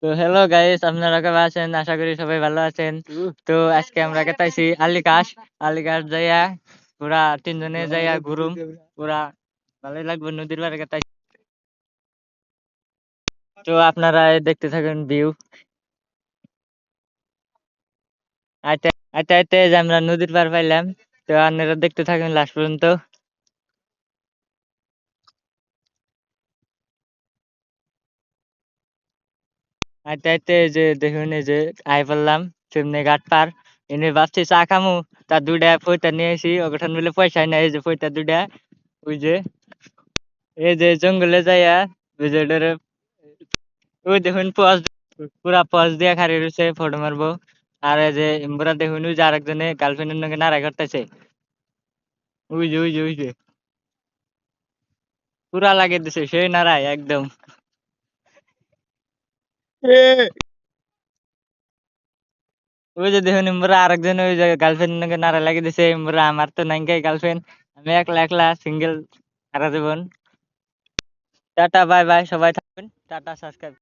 তো hello guys, আপনারা কেমন আছেন? আশা করি সবাই ভালো আছেন। তো আজকে আমরা গেতাইছি আলিকাশ। আলিকাশ যাইয়া পুরা তিনজনে যাইয়া ঘুরুম। পুরা ভালোই লাগবে, নদীর পাড়ে গেতাইছি। তো আপনারা দেখতে থাকুন ভিউ। আইতে আইতে আইতে যে আমরা নদীর পাড় পাইলাম। তো আপনারা দেখতে থাকুন লাস্ট পর্যন্ত। আইতে আইতে এই যে দেখুন, এই যে আই পড়লাম সামনে ঘাট পার। এনে ভাবছি চা খামু, তার দুইটা পয়তা নিয়ে আসি, ওখান বলে পয়সা নাই। এই যে পয়তা দুইটা, ওই যে এই যে জঙ্গলে যাইয়া ওই যে ওটারে, ওই দেখুন পজ, পুরা পজ দিয়া খাড়ি রয়েছে ফটো মারবো। আর এই যে ইমরা দেখুন, ওই যে আরেকজনে গার্লফ্রেন্ডের নাকি নাড়াই করতেছে। ওই যে পুরা লাগে দিছে সেই নাড়াই একদম। ওই যে দেখুন ইমরা আরেকজন ওই যে গার্লফ্রেন্ড নাকি নাড়াই লাগিয়ে দিছে। ইমরা আমার তো নাই গার্লফ্রেন্ড, আমি একলা একলা সিঙ্গেল সারা জীবন। টাটা বাই বাই, সবাই থাকবেন। Tata, subscribe.